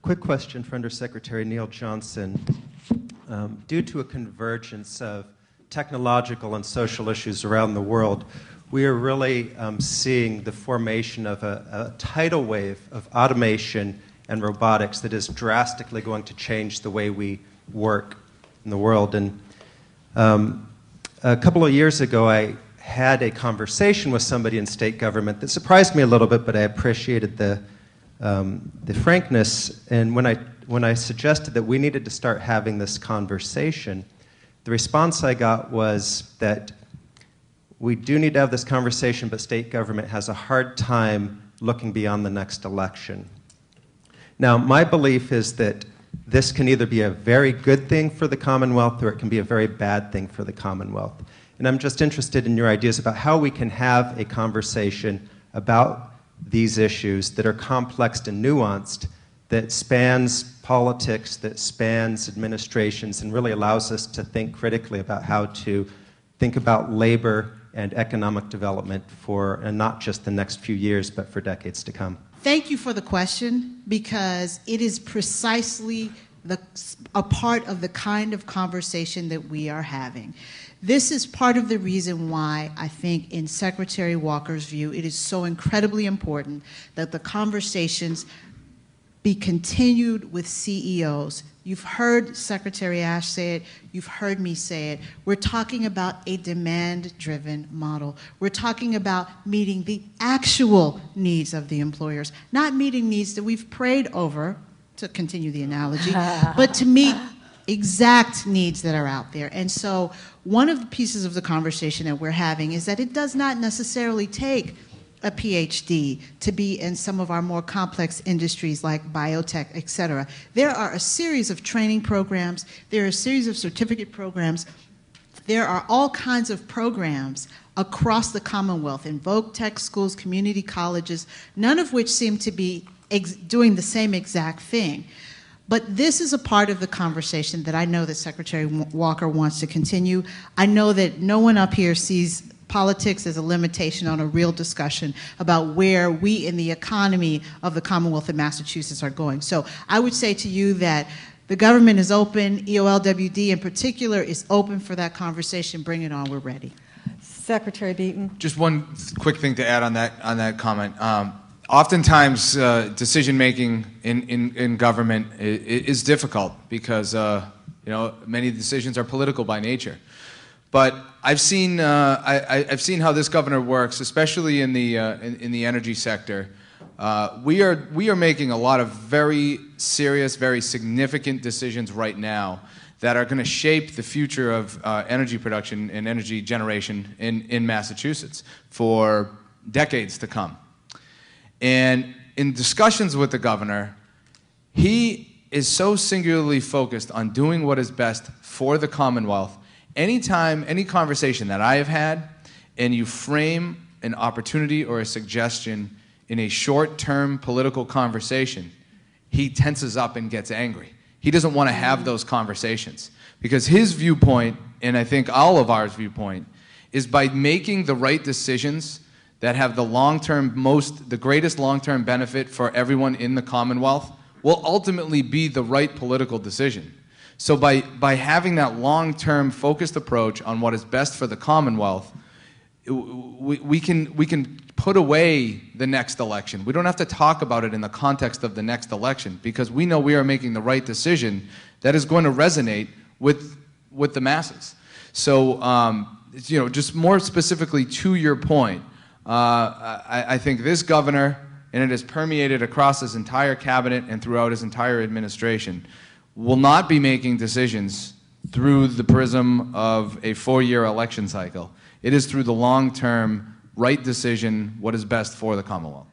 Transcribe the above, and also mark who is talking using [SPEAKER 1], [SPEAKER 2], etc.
[SPEAKER 1] quick question for Undersecretary Neil Johnson. Due to a convergence of technological and social issues around the world, we are really seeing the formation of a tidal wave of automation and robotics that is drastically going to change the way we work in the world. And a couple of years ago, I had a conversation with somebody in state government that surprised me a little bit, but I appreciated the frankness. And when I suggested that we needed to start having this conversation, the response I got was that we do need to have this conversation, but state government has a hard time looking beyond the next election. Now, my belief is that this can either be a very good thing for the Commonwealth or it can be a very bad thing for the Commonwealth. And I'm just interested in your ideas about how we can have a conversation about these issues that are complex and nuanced, that spans politics, that spans administrations, and really allows us to think critically about how to think about labor and economic development for not just the next few years, but for decades to come.
[SPEAKER 2] Thank you for the question, because it is precisely a part of the kind of conversation that we are having. This is part of the reason why I think, in Secretary Walker's view, it is so incredibly important that the conversations be continued with CEOs. You've heard Secretary Ash say it, you've heard me say it. We're talking about a demand-driven model. We're talking about meeting the actual needs of the employers, not meeting needs that we've prayed over, to continue the analogy, but to meet exact needs that are out there. And so one of the pieces of the conversation that we're having is that it does not necessarily take a PhD to be in some of our more complex industries like biotech, et cetera. There are a series of training programs, there are a series of certificate programs, there are all kinds of programs across the Commonwealth in Voc Tech schools, community colleges, none of which seem to be doing the same exact thing. But this is a part of the conversation that I know that Secretary Walker wants to continue. I know that no one up here sees politics as a limitation on a real discussion about where we in the economy of the Commonwealth of Massachusetts are going. So I would say to you that the government is open, EOLWD in particular is open for that conversation. Bring it on, we're ready.
[SPEAKER 3] Secretary Beaton.
[SPEAKER 4] Just one quick thing to add on that comment. Oftentimes, decision-making in government is difficult because many decisions are political by nature. But I've seen how this governor works, especially in the energy sector. We are making a lot of very serious, very significant decisions right now that are going to shape the future of energy production and energy generation in Massachusetts for decades to come. And in discussions with the governor, he is so singularly focused on doing what is best for the Commonwealth. Anytime, any conversation that I have had, and you frame an opportunity or a suggestion in a short-term political conversation, he tenses up and gets angry. He doesn't want to have those conversations. Because his viewpoint, and I think all of ours viewpoint, is by making the right decisions that have the greatest long-term benefit for everyone in the Commonwealth will ultimately be the right political decision. So by having that long-term focused approach on what is best for the Commonwealth, we can put away the next election. We don't have to talk about it in the context of the next election because we know we are making the right decision that is going to resonate with the masses. So, just more specifically to your point, I think this governor, and it has permeated across his entire cabinet and throughout his entire administration, will not be making decisions through the prism of a 4-year election cycle. It is through the long-term right decision, what is best for the Commonwealth.